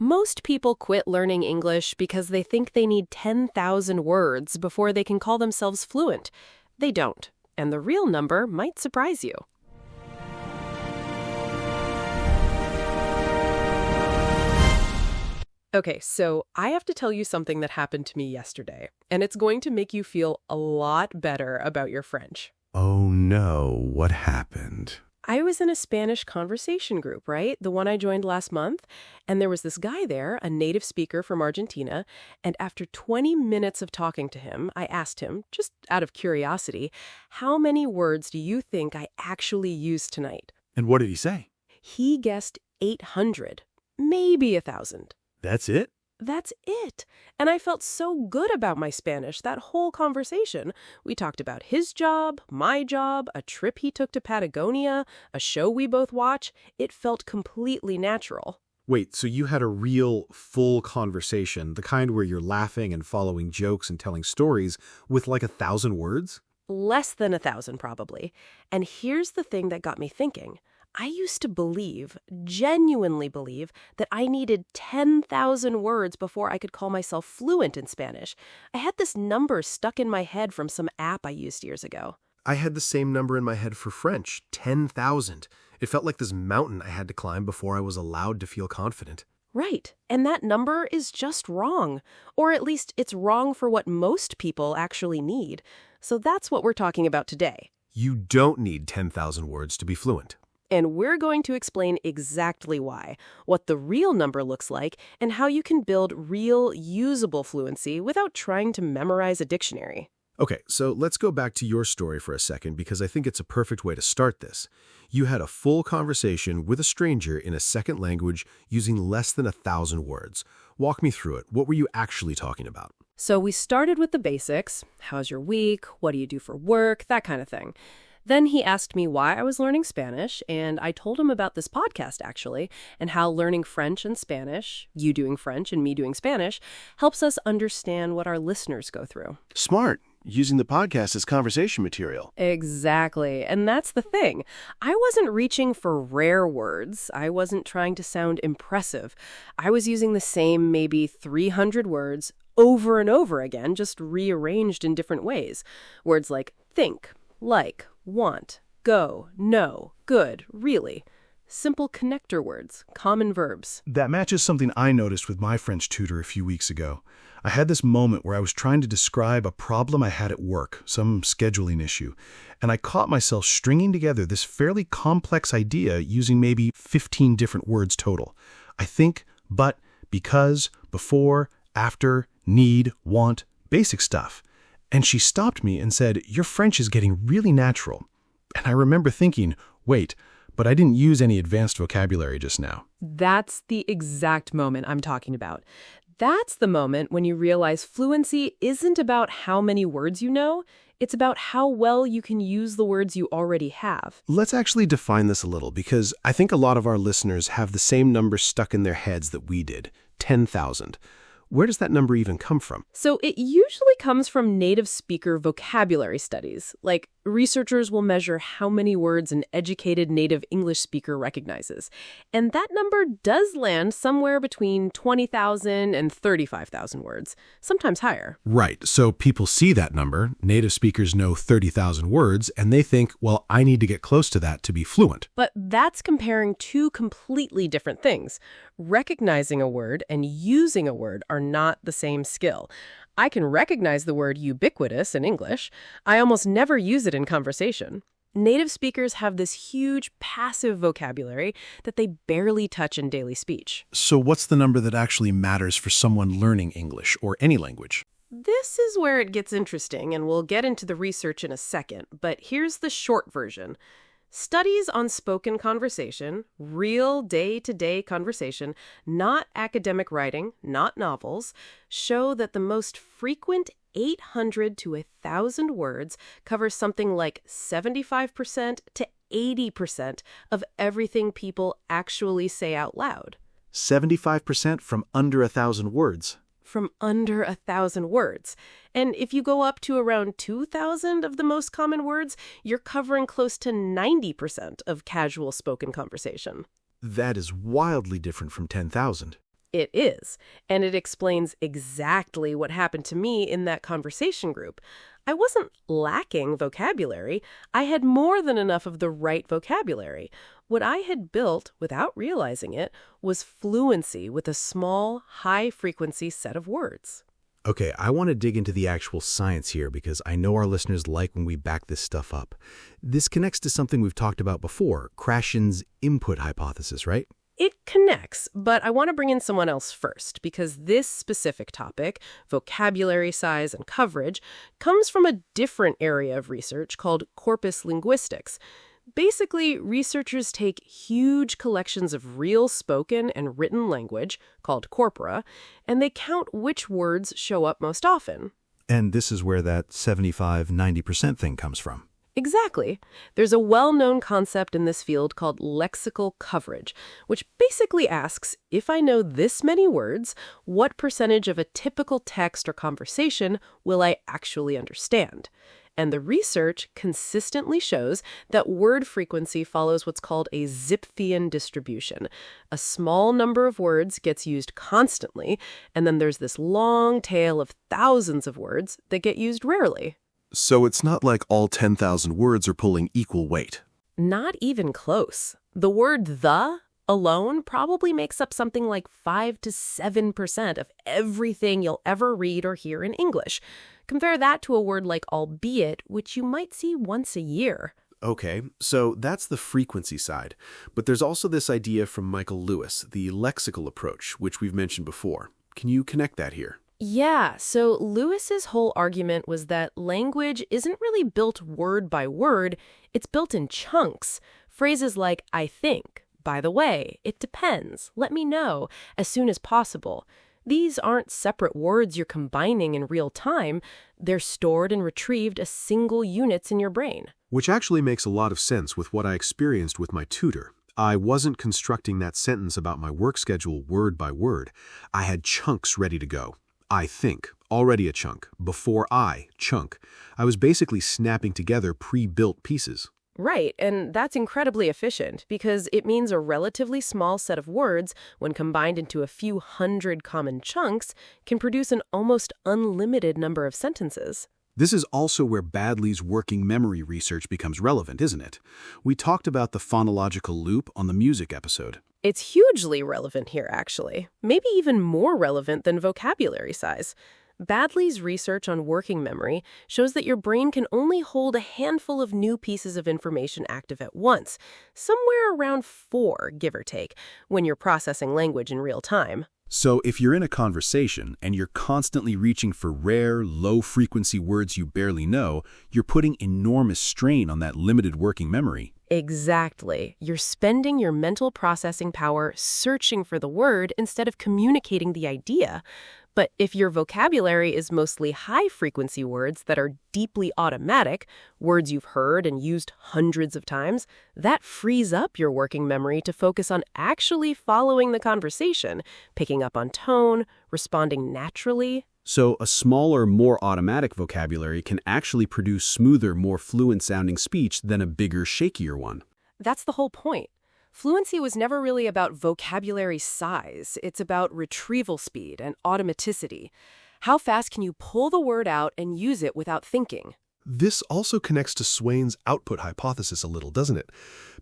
Most people quit learning English because they think they need 10,000 words before they can call themselves fluent. They don't, and the real number might surprise you. Okay, so I have to tell you something that happened to me yesterday, and it's going to make you feel a lot better about your French. Oh no, what happened? I was in a Spanish conversation group, right? The one I joined last month. And there was this guy there, a native speaker from Argentina. And after 20 minutes of talking to him, I asked him, just out of curiosity, how many words do you think I actually used tonight? And what did he say? He guessed 800, maybe 1,000. That's it? That's it. And I felt so good about my Spanish that whole conversation. We talked about his job, my job, a trip he took to Patagonia, a show we both watch. It felt completely natural. Wait, so you had a real, full conversation, the kind where you're laughing and following jokes and telling stories with like 1,000 words? Less than 1,000 probably. And here's the thing that got me thinking. I used to believe, genuinely believe, that I needed 10,000 words before I could call myself fluent in Spanish. I had this number stuck in my head from some app I used years ago. I had the same number in my head for French, 10,000. It felt like this mountain I had to climb before I was allowed to feel confident. Right. And that number is just wrong. Or at least it's wrong for what most people actually need. So that's what we're talking about today. You don't need 10,000 words to be fluent. And we're going to explain exactly why, what the real number looks like, and how you can build real, usable fluency without trying to memorize a dictionary. Okay, so let's go back to your story for a second because I think it's a perfect way to start this. You had a full conversation with a stranger in a second language using less than 1,000 words. Walk me through it. What were you actually talking about? So we started with the basics. How's your week? What do you do for work? That kind of thing. Then he asked me why I was learning Spanish, and I told him about this podcast, actually, and how learning French and Spanish, you doing French and me doing Spanish, helps us understand what our listeners go through. Smart. Using the podcast as conversation material. Exactly. And that's the thing. I wasn't reaching for rare words. I wasn't trying to sound impressive. I was using the same maybe 300 words over and over again, just rearranged in different ways. Words like think, like, want, go, know, good, really. Simple connector words, common verbs. That matches something I noticed with my French tutor a few weeks ago. I had this moment where I was trying to describe a problem I had at work, some scheduling issue, and I caught myself stringing together this fairly complex idea using maybe 15 different words total. I think, but, because, before, after, need, want, basic stuff. And she stopped me and said, "Your French is getting really natural." And I remember thinking, wait, but I didn't use any advanced vocabulary just now. That's the exact moment I'm talking about. That's the moment when you realize fluency isn't about how many words you know, it's about how well you can use the words you already have. Let's actually define this a little because I think a lot of our listeners have the same number stuck in their heads that we did, 10,000. Where does that number even come from? So it usually comes from native speaker vocabulary studies. Like, researchers will measure how many words an educated native English speaker recognizes. And that number does land somewhere between 20,000 and 35,000 words, sometimes higher. Right. So people see that number, native speakers know 30,000 words, and they think, well, I need to get close to that to be fluent. But that's comparing two completely different things. Recognizing a word and using a word are not the same skill. I can recognize the word ubiquitous in English. I almost never use it in conversation. Native speakers have this huge passive vocabulary that they barely touch in daily speech. So what's the number that actually matters for someone learning English or any language? This is where it gets interesting, and we'll get into the research in a second, but here's the short version. Studies on spoken conversation, real day-to-day conversation, not academic writing, not novels, show that the most frequent 800 to 1,000 words cover something like 75% to 80% of everything people actually say out loud. 75% from under 1,000 words. From under 1,000 words. And if you go up to around 2,000 of the most common words, you're covering close to 90% of casual spoken conversation. That is wildly different from 10,000. It is, and it explains exactly what happened to me in that conversation group. I wasn't lacking vocabulary. I had more than enough of the right vocabulary. What I had built, without realizing it, was fluency with a small, high-frequency set of words. Okay, I want to dig into the actual science here because I know our listeners like when we back this stuff up. This connects to something we've talked about before, Krashen's input hypothesis, right? It connects, but I want to bring in someone else first because this specific topic, vocabulary size and coverage, comes from a different area of research called corpus linguistics. Basically, researchers take huge collections of real spoken and written language, called corpora, and they count which words show up most often. And this is where that 75-90% thing comes from. Exactly. There's a well-known concept in this field called lexical coverage, which basically asks, if I know this many words, what percentage of a typical text or conversation will I actually understand? And the research consistently shows that word frequency follows what's called a Zipfian distribution. A small number of words gets used constantly, and then there's this long tail of thousands of words that get used rarely. So it's not like all 10,000 words are pulling equal weight. Not even close. The word the alone probably makes up something like 5 to 7% of everything you'll ever read or hear in English. Compare that to a word like albeit, which you might see once a year. Okay, so that's the frequency side. But there's also this idea from Michael Lewis, the lexical approach, which we've mentioned before. Can you connect that here? Yeah, so Lewis's whole argument was that language isn't really built word by word, it's built in chunks. Phrases like, I think, by the way, it depends, let me know, as soon as possible. These aren't separate words you're combining in real time. They're stored and retrieved as single units in your brain. Which actually makes a lot of sense with what I experienced with my tutor. I wasn't constructing that sentence about my work schedule word by word. I had chunks ready to go. I think, already a chunk. Before I, chunk. I was basically snapping together pre-built pieces. Right, and that's incredibly efficient because it means a relatively small set of words, when combined into a few hundred common chunks, can produce an almost unlimited number of sentences. This is also where Baddeley's working memory research becomes relevant, isn't it? We talked about the phonological loop on the music episode. It's hugely relevant here, actually. Maybe even more relevant than vocabulary size. Baddeley's research on working memory shows that your brain can only hold a handful of new pieces of information active at once, somewhere around 4, give or take, when you're processing language in real time. So if you're in a conversation and you're constantly reaching for rare, low-frequency words you barely know, you're putting enormous strain on that limited working memory. Exactly. You're spending your mental processing power searching for the word instead of communicating the idea. But if your vocabulary is mostly high-frequency words that are deeply automatic, words you've heard and used hundreds of times, that frees up your working memory to focus on actually following the conversation, picking up on tone, responding naturally. So a smaller, more automatic vocabulary can actually produce smoother, more fluent-sounding speech than a bigger, shakier one. That's the whole point. Fluency was never really about vocabulary size. It's about retrieval speed and automaticity. How fast can you pull the word out and use it without thinking? This also connects to Swain's output hypothesis a little, doesn't it?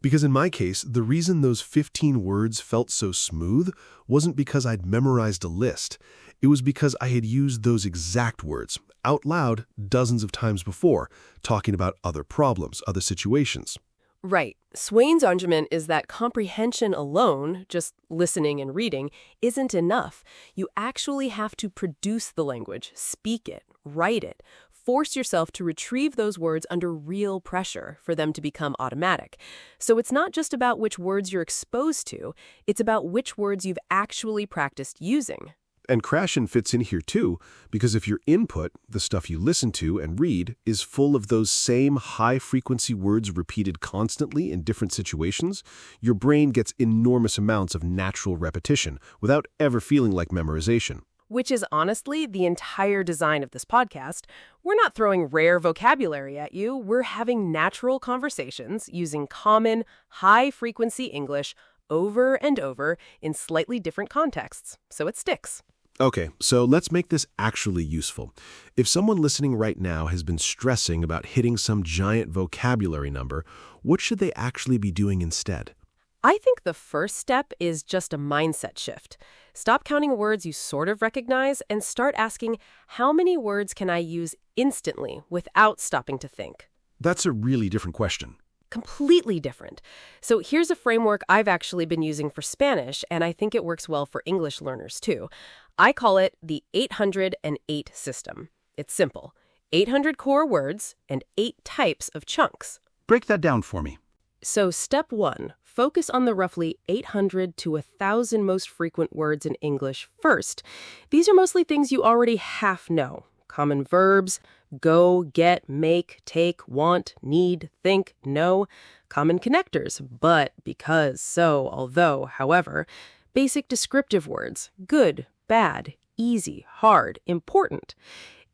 Because in my case, the reason those 15 words felt so smooth wasn't because I'd memorized a list. It was because I had used those exact words out loud dozens of times before, talking about other problems, other situations. Right. Swain's argument is that comprehension alone, just listening and reading, isn't enough. You actually have to produce the language, speak it, write it, force yourself to retrieve those words under real pressure for them to become automatic. So it's not just about which words you're exposed to, it's about which words you've actually practiced using. And Krashen fits in here too, because if your input, the stuff you listen to and read, is full of those same high-frequency words repeated constantly in different situations, your brain gets enormous amounts of natural repetition without ever feeling like memorization. Which is honestly the entire design of this podcast. We're not throwing rare vocabulary at you. We're having natural conversations using common, high-frequency English over and over in slightly different contexts, so it sticks. Okay, so let's make this actually useful. If someone listening right now has been stressing about hitting some giant vocabulary number, what should they actually be doing instead? I think the first step is just a mindset shift. Stop counting words you sort of recognize and start asking, how many words can I use instantly without stopping to think? That's a really different question. Completely different. So here's a framework I've actually been using for Spanish, and I think it works well for English learners too. I call it the 808 system. It's simple. 800 core words and 8 types of chunks. Break that down for me. So step 1, focus on the roughly 800 to 1,000 most frequent words in English first. These are mostly things you already half know. Common verbs, go, get, make, take, want, need, think, know. Common connectors, but, because, so, although, however. Basic descriptive words, good, bad, easy, hard, important.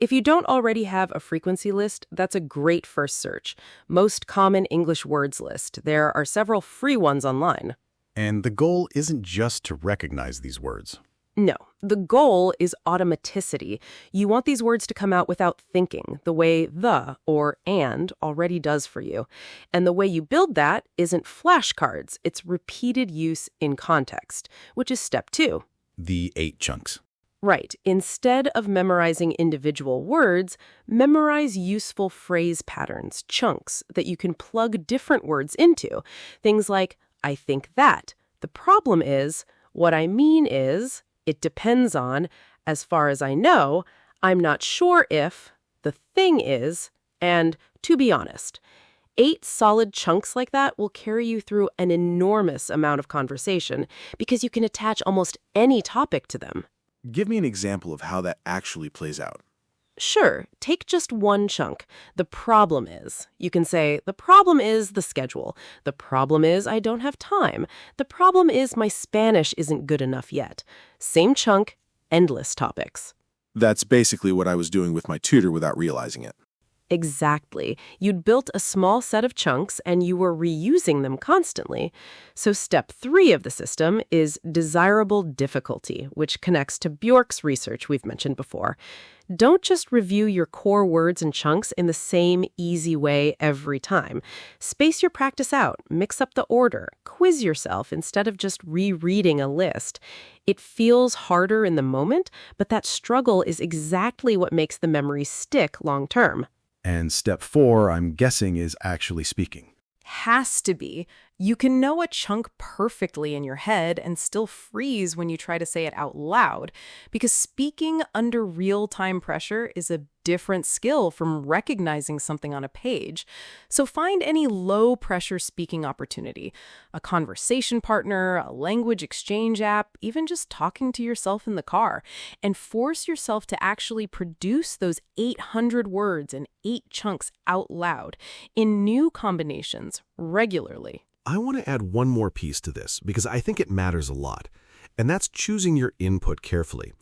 If you don't already have a frequency list, that's a great first search. Most common English words list. There are several free ones online. And the goal isn't just to recognize these words. No, the goal is automaticity. You want these words to come out without thinking, the way the or and already does for you. And the way you build that isn't flashcards, it's repeated use in context, which is step 2. The 8 chunks. Right. Instead of memorizing individual words, memorize useful phrase patterns, chunks, that you can plug different words into. Things like, I think that. The problem is, what I mean is, it depends on, as far as I know, I'm not sure if, the thing is, and to be honest. 8 solid chunks like that will carry you through an enormous amount of conversation because you can attach almost any topic to them. Give me an example of how that actually plays out. Sure, take just one chunk. The problem is. You can say, the problem is the schedule. The problem is I don't have time. The problem is my Spanish isn't good enough yet. Same chunk, endless topics. That's basically what I was doing with my tutor without realizing it. Exactly. You'd built a small set of chunks and you were reusing them constantly. So step 3 of the system is desirable difficulty, which connects to Bjork's research we've mentioned before. Don't just review your core words and chunks in the same easy way every time. Space your practice out, mix up the order, quiz yourself instead of just rereading a list. It feels harder in the moment, but that struggle is exactly what makes the memory stick long term. And step 4, I'm guessing, is actually speaking. Has to be. You can know a chunk perfectly in your head and still freeze when you try to say it out loud, because speaking under real-time pressure is a different skill from recognizing something on a page. So find any low-pressure speaking opportunity, a conversation partner, a language exchange app, even just talking to yourself in the car, and force yourself to actually produce those 800 words and 8 chunks out loud in new combinations regularly. I want to add one more piece to this because I think it matters a lot, and that's choosing your input carefully.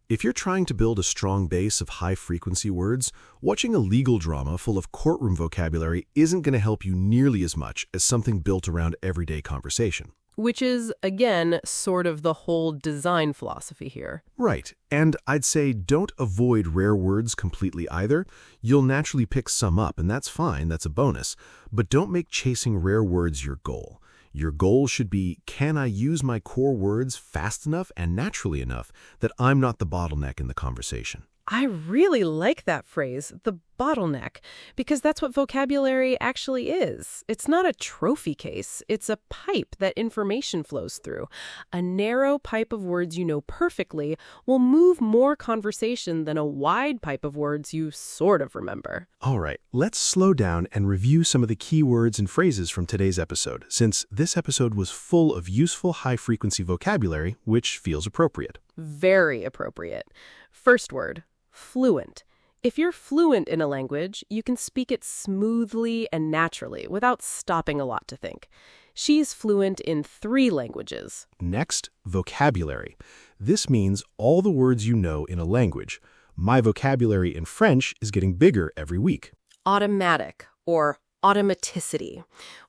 If you're trying to build a strong base of high-frequency words, watching a legal drama full of courtroom vocabulary isn't going to help you nearly as much as something built around everyday conversation. Which is, again, sort of the whole design philosophy here. Right, and I'd say don't avoid rare words completely either. You'll naturally pick some up, and that's fine, that's a bonus. But don't make chasing rare words your goal. Your goal should be, can I use my core words fast enough and naturally enough that I'm not the bottleneck in the conversation? I really like that phrase, the bottleneck, because that's what vocabulary actually is. It's not a trophy case. It's a pipe that information flows through. A narrow pipe of words you know perfectly will move more conversation than a wide pipe of words you sort of remember. All right, let's slow down and review some of the key words and phrases from today's episode, since this episode was full of useful high-frequency vocabulary, which feels appropriate. Very appropriate. First word. Fluent. If you're fluent in a language, you can speak it smoothly and naturally without stopping a lot to think. She's fluent in 3 languages. Next, vocabulary. This means all the words you know in a language. My vocabulary in French is getting bigger every week. Automatic or Automaticity.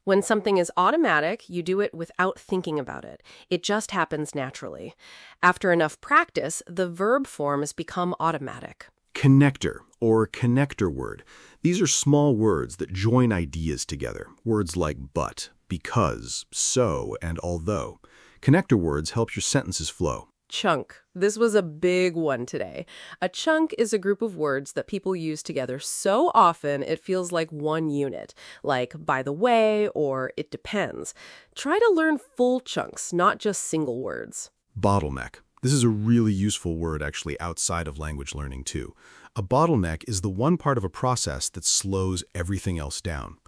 When something is automatic, you do it without thinking about it. It just happens naturally. After enough practice, the verb forms become automatic. Connector or connector word. These are small words that join ideas together. Words like but, because, so, and although. Connector words help your sentences flow. Chunk. This was a big one today. A chunk is a group of words that people use together so often it feels like one unit, like by the way or it depends. Try to learn full chunks, not just single words. Bottleneck. This is a really useful word actually outside of language learning too. A bottleneck is the one part of a process that slows everything else down.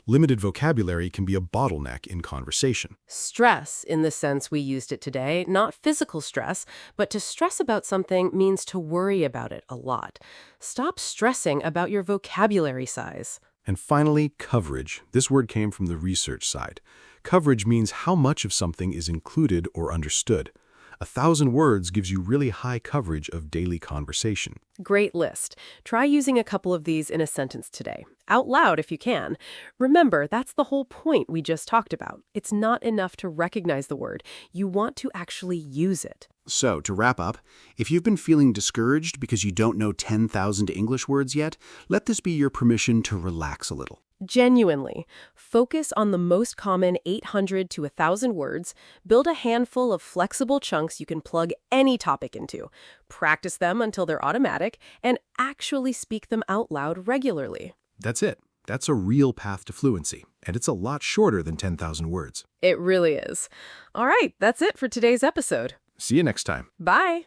Limited vocabulary can be a bottleneck in conversation. Stress, in the sense we used it today, not physical stress, but to stress about something means to worry about it a lot. Stop stressing about your vocabulary size. And finally, coverage. This word came from the research side. Coverage means how much of something is included or understood. 1,000 words gives you really high coverage of daily conversation. Great list. Try using a couple of these in a sentence today. Out loud if you can. Remember, that's the whole point we just talked about. It's not enough to recognize the word. You want to actually use it. So, to wrap up, if you've been feeling discouraged because you don't know 10,000 English words yet, let this be your permission to relax a little. Genuinely, focus on the most common 800 to 1,000 words, build a handful of flexible chunks you can plug any topic into, practice them until they're automatic, and actually speak them out loud regularly. That's it. That's a real path to fluency, and it's a lot shorter than 10,000 words. It really is. All right, that's it for today's episode. See you next time. Bye.